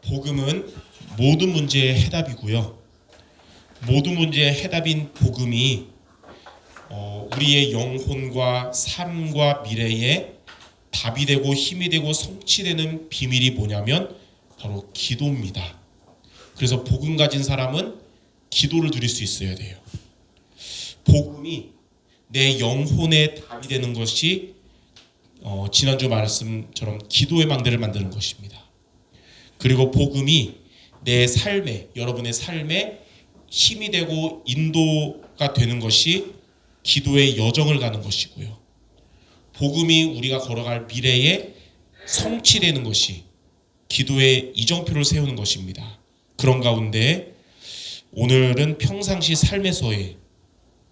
복음은 모든 문제의 해답이고요. 모든 문제의 해답인 복음이 우리의 영혼과 삶과 미래에 답이 되고 힘이 되고 성취되는 비밀이 뭐냐면 바로 기도입니다. 그래서 복음 가진 사람은 기도를 드릴 수 있어야 돼요. 복음이 내 영혼의 답이 되는 것이 지난주 말씀처럼 기도의 망대를 만드는 것입니다. 그리고 복음이 내 삶에, 여러분의 삶에 힘이 되고 인도가 되는 것이 기도의 여정을 가는 것이고요. 복음이 우리가 걸어갈 미래에 성취되는 것이 기도의 이정표를 세우는 것입니다. 그런 가운데 오늘은 평상시 삶에서의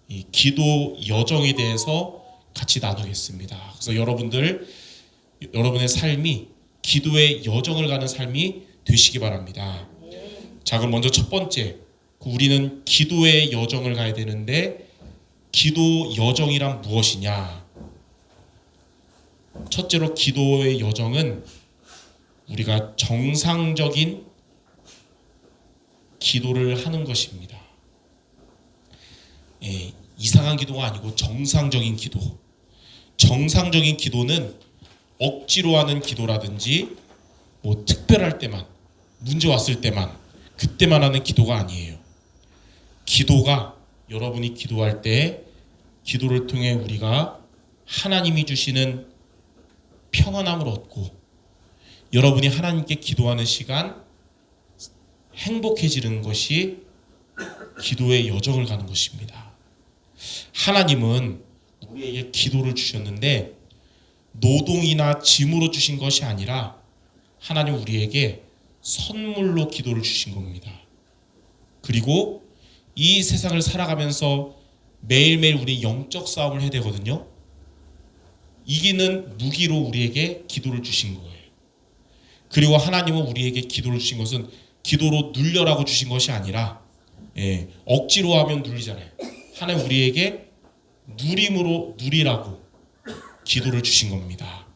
이 기도 여정에 대해서 같이 나누겠습니다. 그래서 여러분의 삶이 기도의 여정을 가는 삶이 되시기 바랍니다. 자, 그럼 먼저 첫 번째, 우리는 기도의 여정을 가야 되는데 기도 여정이란 무엇이냐? 첫째로 기도의 여정은 우리가 정상적인 기도를 하는 것입니다. 이상한 기도가 아니고 정상적인 기도. 정상적인 기도는 억지로 하는 기도라든지 뭐 특별할 때만, 문제 왔을 때만, 그때만 하는 기도가 아니에요. 기도가 여러분이 기도할 때 기도를 통해 우리가 하나님이 주시는 평안함을 얻고 여러분이 하나님께 기도하는 시간 행복해지는 것이 기도의 여정을 가는 것입니다. 하나님은 우리에게 기도를 주셨는데 노동이나 짐으로 주신 것이 아니라 하나님 우리에게 선물로 기도를 주신 겁니다. 그리고 이 세상을 살아가면서 매일매일 우리 영적 싸움을 해야 되거든요. 이기는 무기로 우리에게 기도를 주신 거예요. 그리고 하나님은 우리에게 기도를 주신 것은 기도로 눌려라고 주신 것이 아니라 억지로 하면 눌리잖아요. 하나님 우리에게 누림으로 누리라고 기도를 주신 겁니다.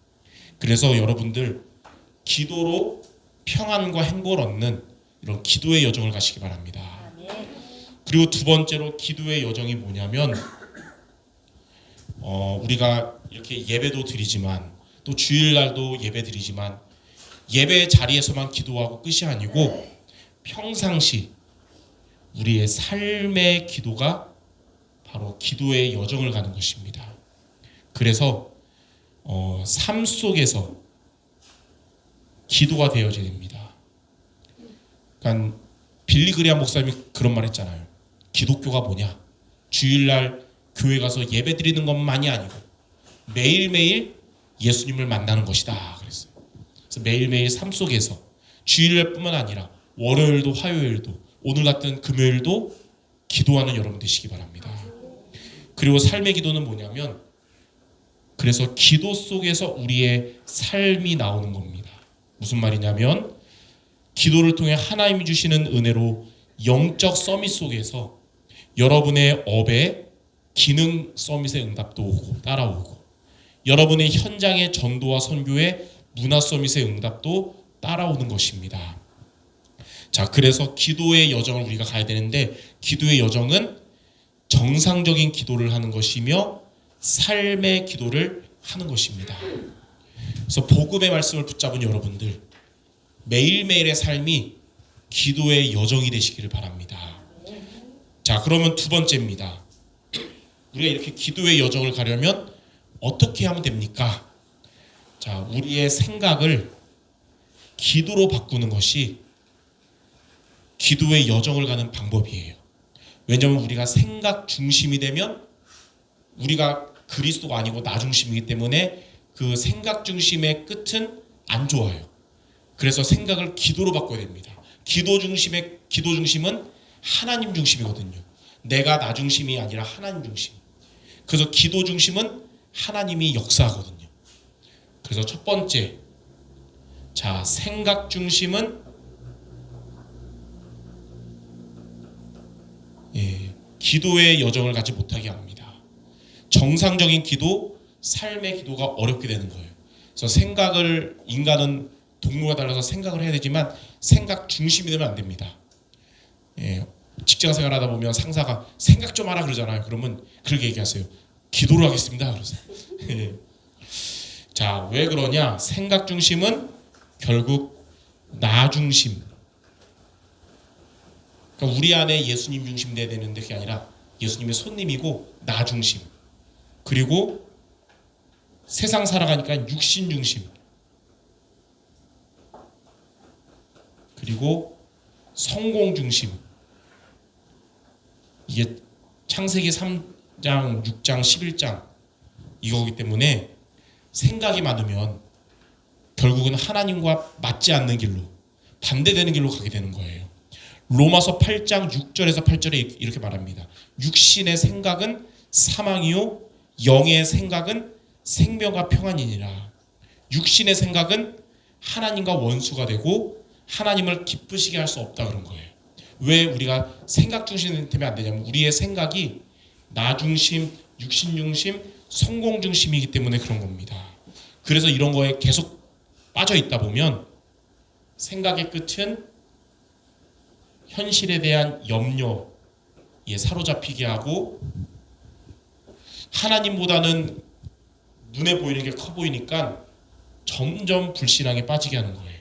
그래서 여러분들 기도로 평안과 행복을 얻는 이런 기도의 여정을 가시기 바랍니다. 그리고 두 번째로 기도의 여정이 뭐냐면 우리가 이렇게 예배도 드리지만 또 주일날도 예배 드리지만 예배 자리에서만 기도하고 끝이 아니고 평상시 우리의 삶의 기도가 바로 기도의 여정을 가는 것입니다. 그래서 삶 속에서 기도가 되어져야 됩니다. 그러니까 빌리 그레이엄 목사님이 그런 말 했잖아요. 기독교가 뭐냐? 주일날 교회 가서 예배 드리는 것만이 아니고 매일매일 예수님을 만나는 것이다 그랬어요. 그래서 매일매일 삶 속에서 주일날뿐만 아니라 월요일도 화요일도 오늘 같은 금요일도 기도하는 여러분 되시기 바랍니다. 그리고 삶의 기도는 뭐냐면 그래서 기도 속에서 우리의 삶이 나오는 겁니다. 무슨 말이냐면 기도를 통해 하나님이 주시는 은혜로 영적 서밋 속에서 여러분의 업에 기능 서밋의 응답도 오고 따라오고 여러분의 현장의 전도와 선교의 문화 서밋의 응답도 따라오는 것입니다. 자, 그래서 기도의 여정을 우리가 가야 되는데 기도의 여정은 정상적인 기도를 하는 것이며 삶의 기도를 하는 것입니다. 그래서 복음의 말씀을 붙잡은 여러분들 매일매일의 삶이 기도의 여정이 되시기를 바랍니다. 자, 그러면 두 번째입니다. 우리가 이렇게 기도의 여정을 가려면 어떻게 하면 됩니까? 자, 우리의 생각을 기도로 바꾸는 것이 기도의 여정을 가는 방법이에요. 왜냐하면 우리가 생각 중심이 되면 우리가 그리스도가 아니고 나 중심이기 때문에 그 생각 중심의 끝은 안 좋아요. 그래서 생각을 기도로 바꿔야 됩니다. 기도 중심은 하나님 중심이거든요. 내가 나 중심이 아니라 하나님 중심. 그래서 기도 중심은 하나님이 역사하거든요. 그래서 첫 번째, 자, 생각 중심은 기도의 여정을 가지 못하게 합니다. 정상적인 기도, 삶의 기도가 어렵게 되는 거예요. 그래서 인간은 동료가 달라서 생각을 해야 되지만 생각 중심이 되면 안 됩니다. 예, 직장 생활하다 보면 상사가 생각 좀 하라 그러잖아요. 그러면 그렇게 얘기하세요. 기도를 하겠습니다. 그러세요. 예. 자, 왜 그러냐? 생각 중심은 결국 나 중심. 그러니까 우리 안에 예수님 중심 돼야 되는데 그게 아니라 예수님의 손님이고 나 중심. 그리고 세상 살아가니까 육신 중심. 그리고 성공 중심. 이게 창세기 3장, 6장, 11장 이거기 때문에 생각이 많으면 결국은 하나님과 맞지 않는 길로, 반대되는 길로 가게 되는 거예요. 로마서 8장 6절에서 8절에 이렇게 말합니다. 육신의 생각은 사망이요 영의 생각은 생명과 평안이니라. 육신의 생각은 하나님과 원수가 되고 하나님을 기쁘시게 할 수 없다 그런 거예요. 왜 우리가 생각 중심이 되면 안 되냐면 우리의 생각이 나 중심, 육신 중심, 성공 중심이기 때문에 그런 겁니다. 그래서 이런 거에 계속 빠져 있다 보면 생각의 끝은 현실에 대한 염려에 사로잡히게 하고 하나님보다는 눈에 보이는 게 커 보이니까 점점 불신앙에 빠지게 하는 거예요.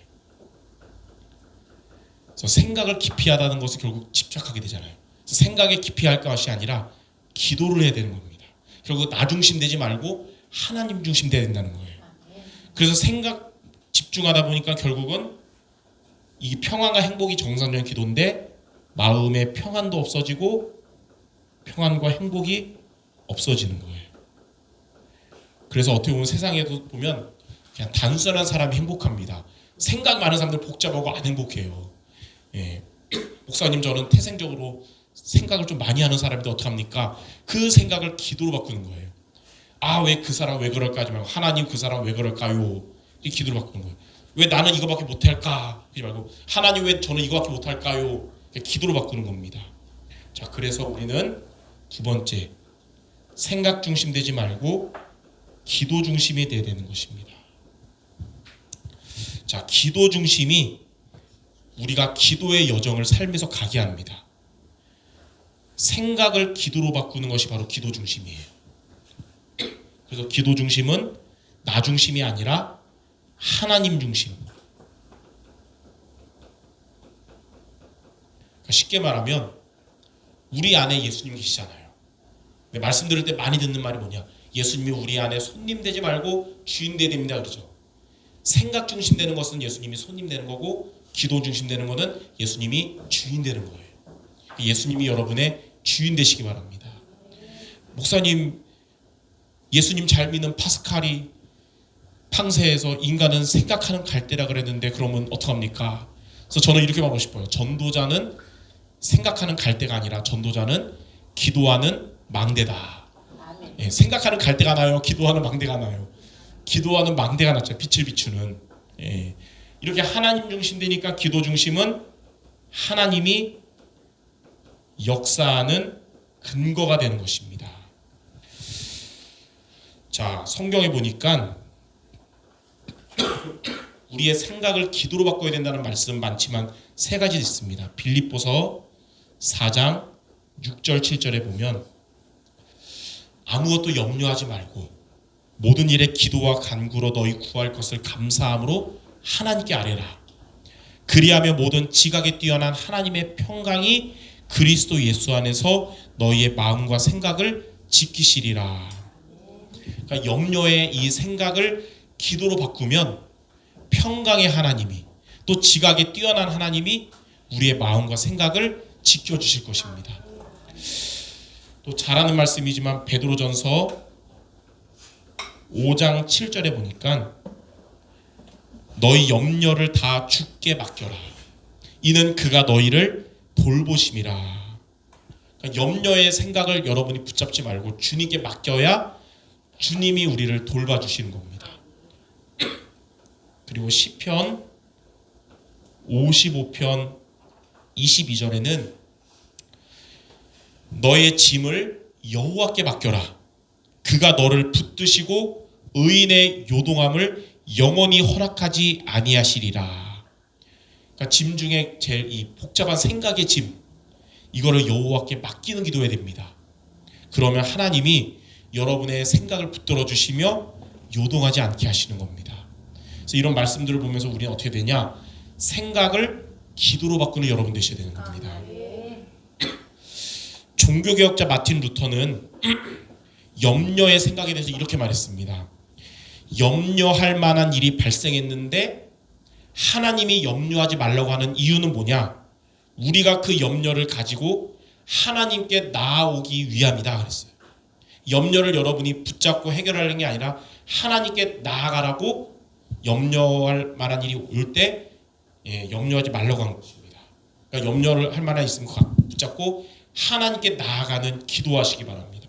그래서 생각을 깊이 하다는 것을 결국 집착하게 되잖아요. 그래서 생각에 깊이 할 것이 아니라 기도를 해야 되는 겁니다. 결국 나 중심 되지 말고 하나님 중심 돼야 된다는 거예요. 그래서 생각 집중하다 보니까 결국은 이 평안과 행복이 정상적인 기도인데 마음의 평안도 없어지고 평안과 행복이 없어지는 거예요. 그래서 어떻게 보면 세상에도 보면 그냥 단순한 사람이 행복합니다. 생각 많은 사람들 복잡하고 안 행복해요. 예. 목사님 저는 태생적으로 생각을 좀 많이 하는 사람인데 어떡합니까? 그 생각을 기도로 바꾸는 거예요. 아, 왜 그 사람 왜 그럴까 하지 말고 하나님 그 사람 왜 그럴까요? 이 기도로 바꾸는 거예요. 왜 나는 이거밖에 못할까? 하지 말고 하나님 왜 저는 이거밖에 못할까요? 기도로 바꾸는 겁니다. 자, 그래서 우리는 두 번째 생각 중심 되지 말고 기도 중심이 돼야 되는 것입니다. 자, 기도 중심이 우리가 기도의 여정을 삶에서 가게 합니다. 생각을 기도로 바꾸는 것이 바로 기도 중심이에요. 그래서 기도 중심은 나 중심이 아니라 하나님 중심. 그러니까 쉽게 말하면 우리 안에 예수님 계시잖아요. 말씀 들을 때 많이 듣는 말이 뭐냐? 예수님이 우리 안에 손님 되지 말고 주인 되야 됩니다 그러죠. 생각 중심 되는 것은 예수님이 손님 되는 거고 기도 중심 되는 것은 예수님이 주인 되는 거예요. 예수님이 여러분의 주인 되시기 바랍니다. 목사님, 예수님 잘 믿는 파스칼이 팡세에서 인간은 생각하는 갈대라 그랬는데 그러면 어떡합니까? 그래서 저는 이렇게 말하고 싶어요. 전도자는 생각하는 갈대가 아니라 전도자는 기도하는 망대다. 예, 생각하는 갈대가 나요? 기도하는 망대가 나요? 기도하는 망대가 낫죠. 빛을 비추는. 예, 이렇게 하나님 중심 되니까 기도 중심은 하나님이 역사하는 근거가 되는 것입니다. 자, 성경에 보니까 우리의 생각을 기도로 바꿔야 된다는 말씀 많지만 세 가지 있습니다. 빌립보서 4장 6절 7절에 보면 아무것도 염려하지 말고 모든 일에 기도와 간구로 너희 구할 것을 감사함으로 하나님께 아뢰라. 그리하면 모든 지각에 뛰어난 하나님의 평강이 그리스도 예수 안에서 너희의 마음과 생각을 지키시리라. 그러니까 염려의 이 생각을 기도로 바꾸면 평강의 하나님이 또 지각에 뛰어난 하나님이 우리의 마음과 생각을 지켜주실 것입니다. 또 잘하는 말씀이지만 베드로전서 5장 7절에 보니까 너희 염려를 다 주께 맡겨라. 이는 그가 너희를 돌보심이라. 그러니까 염려의 생각을 여러분이 붙잡지 말고 주님께 맡겨야 주님이 우리를 돌봐주시는 겁니다. 그리고 시편 55편 22절에는 너의 짐을 여호와께 맡겨라. 그가 너를 붙드시고 의인의 요동함을 영원히 허락하지 아니하시리라. 그러니까 짐 중에 제일 이 복잡한 생각의 짐, 이거를 여호와께 맡기는 기도해야 됩니다. 그러면 하나님이 여러분의 생각을 붙들어 주시며 요동하지 않게 하시는 겁니다. 그래서 이런 말씀들을 보면서 우리는 어떻게 되냐? 생각을 기도로 바꾸는 여러분 되셔야 되는 겁니다. 종교개혁자 마틴 루터는 염려의 생각에 대해서 이렇게 말했습니다. 염려할 만한 일이 발생했는데 하나님이 염려하지 말라고 하는 이유는 뭐냐? 우리가 그 염려를 가지고 하나님께 나아오기 위함이다 그랬어요. 염려를 여러분이 붙잡고 해결하는 게 아니라 하나님께 나아가라고, 염려할 만한 일이 올 때 염려하지 말라고 한 것입니다. 그러니까 염려를 할 만한 있으면 붙잡고 하나님께 나아가는 기도하시기 바랍니다.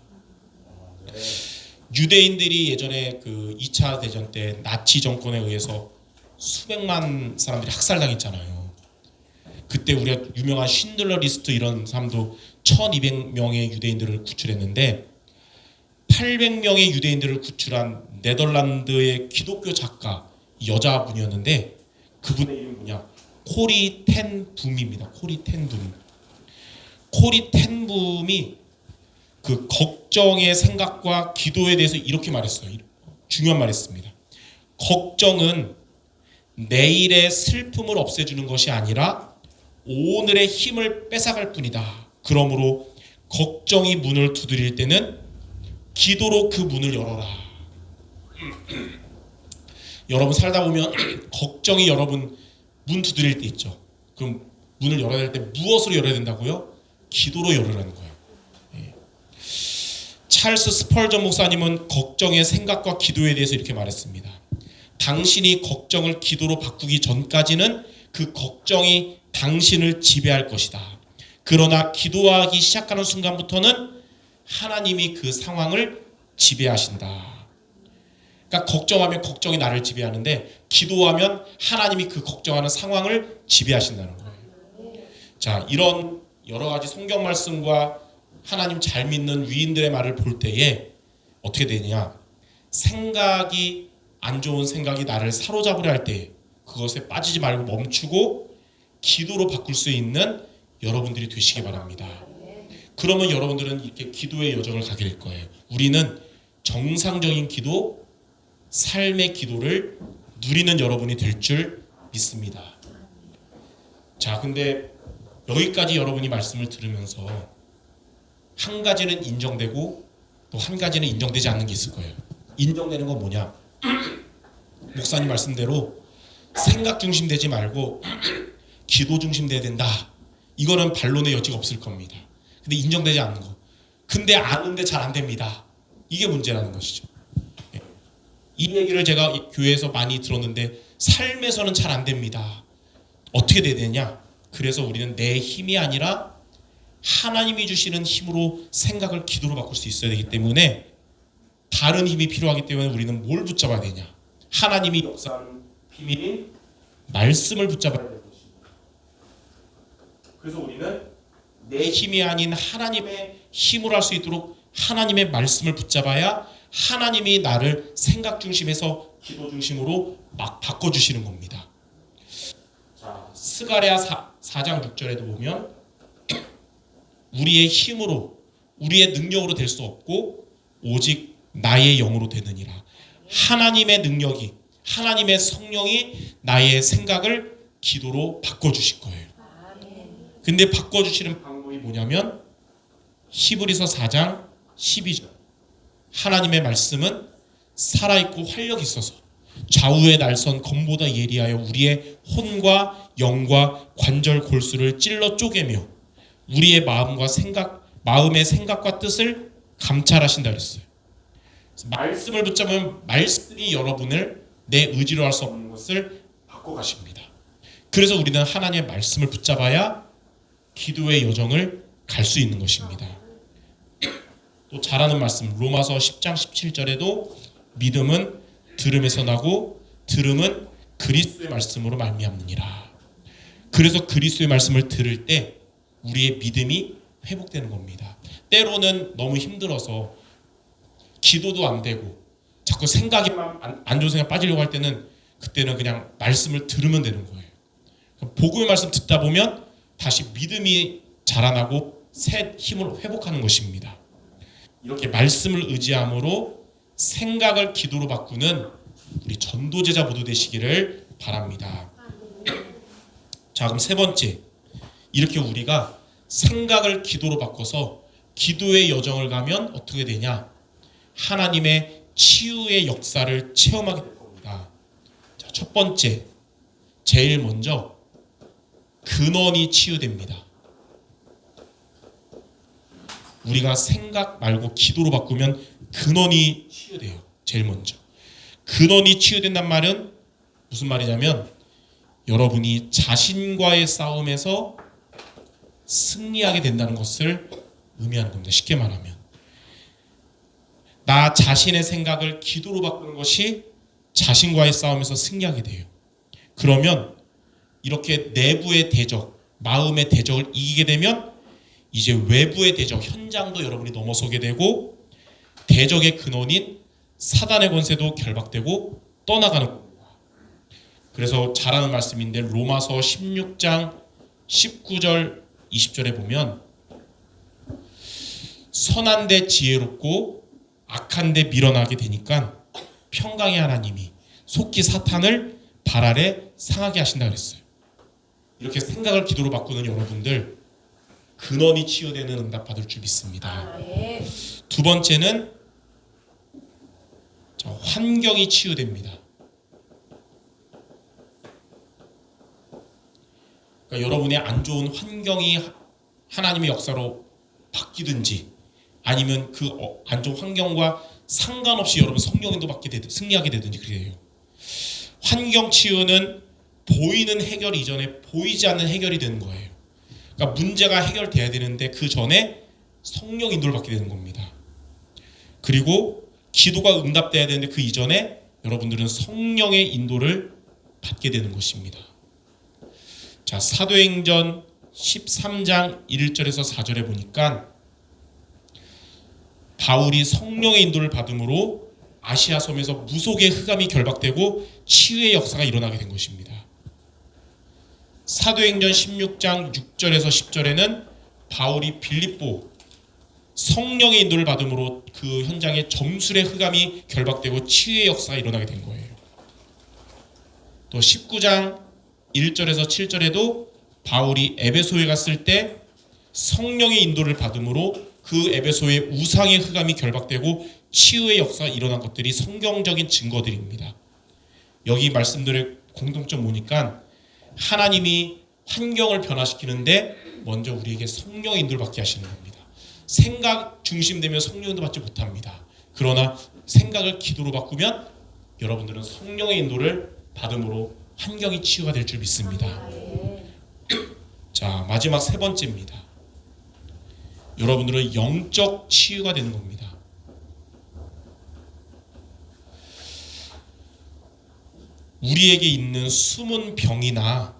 유대인들이 예전에 그 2차 대전 때 나치 정권에 의해서 수백만 사람들이 학살당했잖아요. 그때 우리가 유명한 신들러 리스트 이런 사람도 1200명의 유대인들을 구출했는데 800명의 유대인들을 구출한 네덜란드의 기독교 작가 여자분이었는데 그분의 이름이 뭐냐? 코리 텐 붐입니다. 코리 텐 붐. 코리 텐 붐이 그 걱정의 생각과 기도에 대해서 이렇게 말했어요. 중요한 말했습니다. 걱정은 내일의 슬픔을 없애주는 것이 아니라 오늘의 힘을 뺏어갈 뿐이다. 그러므로 걱정이 문을 두드릴 때는 기도로 그 문을 열어라. 여러분 살다 보면 걱정이 여러분 문 두드릴 때 있죠. 그럼 문을 열어야 될 때 무엇으로 열어야 된다고요? 기도로 열으라는 거예요. 찰스 스펄전 목사님은 걱정의 생각과 기도에 대해서 이렇게 말했습니다. 당신이 걱정을 기도로 바꾸기 전까지는 그 걱정이 당신을 지배할 것이다. 그러나 기도하기 시작하는 순간부터는 하나님이 그 상황을 지배하신다. 그러니까 걱정하면 걱정이 나를 지배하는데 기도하면 하나님이 그 걱정하는 상황을 지배하신다는 거예요. 자, 이런 여러 가지 성경 말씀과 하나님 잘 믿는 위인들의 말을 볼 때에 어떻게 되느냐? 생각이 안 좋은 생각이 나를 사로잡으려 할 때 그것에 빠지지 말고 멈추고 기도로 바꿀 수 있는 여러분들이 되시기 바랍니다. 그러면 여러분들은 이렇게 기도의 여정을 가게 될 거예요. 우리는 정상적인 기도, 삶의 기도를 누리는 여러분이 될 줄 믿습니다. 자, 근데 여기까지 여러분이 말씀을 들으면서 한 가지는 인정되고 또 한 가지는 인정되지 않는 게 있을 거예요. 인정되는 건 뭐냐? 목사님 말씀대로 생각 중심 되지 말고 기도 중심 돼야 된다. 이거는 반론의 여지가 없을 겁니다. 근데 인정되지 않는 거. 근데 아는데 잘 안 됩니다. 이게 문제라는 것이죠. 이 얘기를 제가 교회에서 많이 들었는데 삶에서는 잘 안 됩니다. 어떻게 돼야 되냐? 그래서 우리는 내 힘이 아니라 하나님이 주시는 힘으로 생각을 기도로 바꿀 수 있어야 되기 때문에 다른 힘이 필요하기 때문에 우리는 뭘 붙잡아야 되냐? 하나님이 역사하는 비밀인 말씀을 붙잡아야 되는 것입니다. 그래서 우리는 내 힘이 아닌 하나님의 힘으로 할 수 있도록 하나님의 말씀을 붙잡아야 하나님이 나를 생각 중심에서 기도 중심으로 막 바꿔주시는 겁니다. 자, 스가랴 4장 6절에도 보면 우리의 힘으로 우리의 능력으로 될 수 없고 오직 나의 영으로 되느니라. 하나님의 능력이, 하나님의 성령이 나의 생각을 기도로 바꿔주실 거예요. 근데 바꿔주시는 방법이 뭐냐면 히브리서 4장 12절. 하나님의 말씀은 살아있고 활력이 있어서 좌우의 날선 검보다 예리하여 우리의 혼과 영과 관절 골수를 찔러 쪼개며 우리의 마음의 생각과 뜻을 감찰하신다 그랬어요. 말씀을 붙잡으면 말씀이 여러분을 내 의지로 할 수 없는 것을 바꿔가십니다. 그래서 우리는 하나님의 말씀을 붙잡아야 기도의 여정을 갈 수 있는 것입니다. 또 잘하는 말씀 로마서 10장 17절에도 믿음은 들음에서 나고 들음은 그리스도의 말씀으로 말미암느니라. 그래서 그리스도의 말씀을 들을 때 우리의 믿음이 회복되는 겁니다. 때로는 너무 힘들어서 기도도 안 되고 자꾸 생각에만 안 좋은 생각 빠지려고 할 때는 그때는 그냥 말씀을 들으면 되는 거예요. 복음의 말씀 듣다 보면 다시 믿음이 자라나고 새 힘을 회복하는 것입니다. 이렇게 말씀을 의지함으로 생각을 기도로 바꾸는 우리 전도제자 모두 되시기를 바랍니다. 자, 그럼 세 번째, 이렇게 우리가 생각을 기도로 바꿔서 기도의 여정을 가면 어떻게 되냐? 하나님의 치유의 역사를 체험하게 될 겁니다. 자, 첫 번째, 제일 먼저 근원이 치유됩니다. 우리가 생각 말고 기도로 바꾸면 근원이 치유돼요. 제일 먼저. 근원이 치유된단 말은 무슨 말이냐면 여러분이 자신과의 싸움에서 승리하게 된다는 것을 의미하는 겁니다. 쉽게 말하면 나 자신의 생각을 기도로 바꾸는 것이 자신과의 싸움에서 승리하게 돼요. 그러면 이렇게 내부의 대적, 마음의 대적을 이기게 되면 이제 외부의 대적, 현장도 여러분이 넘어서게 되고 대적의 근원인 사단의 권세도 결박되고 떠나가는 겁니다. 그래서 잘하는 말씀인데 로마서 16장 19절 20절에 보면 선한데 지혜롭고 악한데 밀어나게 되니까 평강의 하나님이 속히 사탄을 발 아래 상하게 하신다 그랬어요. 이렇게 생각을 기도로 바꾸는 여러분들 근원이 치유되는 응답 받을 줄 믿습니다. 두 번째는 환경이 치유됩니다. 그러니까 여러분의 안 좋은 환경이 하나님의 역사로 바뀌든지 아니면 그 안 좋은 환경과 상관없이 여러분 성령인도 받게 되든 승리하게 되든지 그래요. 환경 치유는 보이는 해결 이전에 보이지 않는 해결이 되는 거예요. 그러니까 문제가 해결돼야 되는데 그 전에 성령 인도를 받게 되는 겁니다. 그리고 기도가 응답돼야 되는데 그 이전에 여러분들은 성령의 인도를 받게 되는 것입니다. 자, 사도행전 13장 1절에서 4절에 보니까 바울이 성령의 인도를 받음으로 아시아 섬에서 무속의 흑암이 결박되고 치유의 역사가 일어나게 된 것입니다. 사도행전 16장 6절에서 10절에는 바울이 빌립보 성령의 인도를 받음으로 그 현장에 점술의 흑암이 결박되고 치유의 역사가 일어나게 된 거예요. 또 19장 1절에서 7절에도 바울이 에베소에 갔을 때 성령의 인도를 받음으로 그 에베소의 우상의 흑암이 결박되고 치유의 역사가 일어난 것들이 성경적인 증거들입니다. 여기 말씀들의 공통점 보니까 하나님이 환경을 변화시키는데 먼저 우리에게 성령의 인도를 받게 하시는 겁니다. 생각 중심되면 성령 인도 받지 못합니다. 그러나 생각을 기도로 바꾸면 여러분들은 성령의 인도를 받음으로 환경이 치유가 될 줄 믿습니다. 자, 마지막 세 번째입니다. 여러분들은 영적 치유가 되는 겁니다. 우리에게 있는 숨은 병이나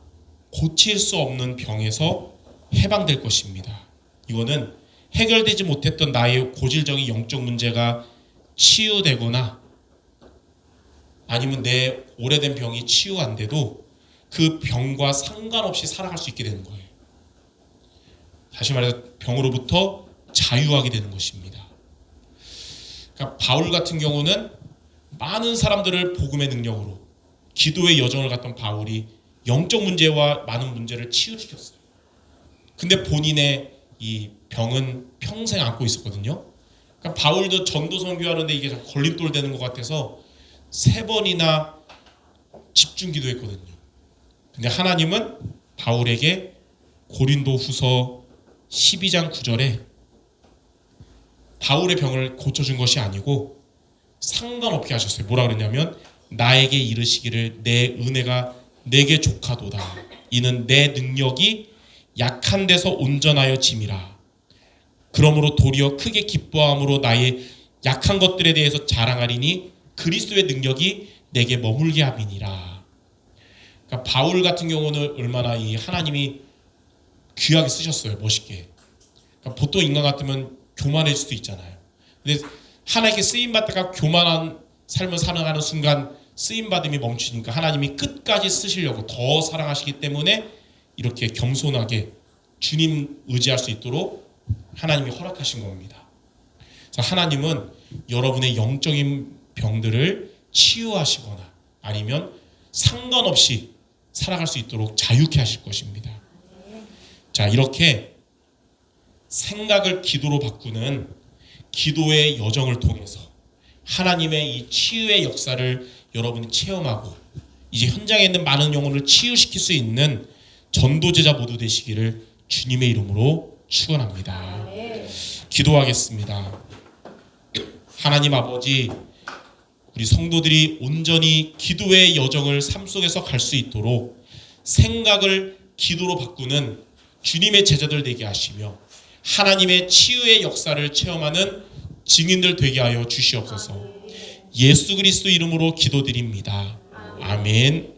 고칠 수 없는 병에서 해방될 것입니다. 이거는 해결되지 못했던 나의 고질적인 영적 문제가 치유되거나 아니면 내 오래된 병이 치유 안 돼도 그 병과 상관없이 살아갈 수 있게 되는 거예요. 다시 말해서 병으로부터 자유하게 되는 것입니다. 그러니까 바울 같은 경우는 많은 사람들을 복음의 능력으로 기도의 여정을 갔던 바울이 영적 문제와 많은 문제를 치유시켰어요. 근데 본인의 이 병은 평생 안고 있었거든요. 그러니까 바울도 전도 선교하는데 이게 걸림돌 되는 것 같아서 3번이나 집중 기도했거든요. 근데 하나님은 바울에게 고린도후서 12장 9절에 바울의 병을 고쳐준 것이 아니고 상관없게 하셨어요. 뭐라 그랬냐면 나에게 이르시기를 내 은혜가 내게 족하도다. 이는 내 능력이 약한 데서 온전하여 짐이라. 그러므로 도리어 크게 기뻐함으로 나의 약한 것들에 대해서 자랑하리니 그리스도의 능력이 내게 머물게 함이니라. 그러니까 바울 같은 경우는 얼마나 이 하나님이 귀하게 쓰셨어요. 멋있게. 그러니까 보통 인간 같으면 교만해질 수도 있잖아요. 근데 하나님께 쓰임 받다가 교만한 삶을 살아가는 순간 쓰임받음이 멈추니까 하나님이 끝까지 쓰시려고 더 사랑하시기 때문에 이렇게 겸손하게 주님 의지할 수 있도록 하나님이 허락하신 겁니다. 그래서 하나님은 여러분의 영적인 병들을 치유하시거나 아니면 상관없이 살아갈 수 있도록 자유케 하실 것입니다. 자, 이렇게 생각을 기도로 바꾸는 기도의 여정을 통해서 하나님의 이 치유의 역사를 여러분이 체험하고 이제 현장에 있는 많은 영혼을 치유시킬 수 있는 전도제자 모두 되시기를 주님의 이름으로 축원합니다. 기도하겠습니다. 하나님 아버지, 우리 성도들이 온전히 기도의 여정을 삶 속에서 갈 수 있도록 생각을 기도로 바꾸는 주님의 제자들 되게 하시며 하나님의 치유의 역사를 체험하는 증인들 되게 하여 주시옵소서. 예수 그리스도 이름으로 기도드립니다. 아멘.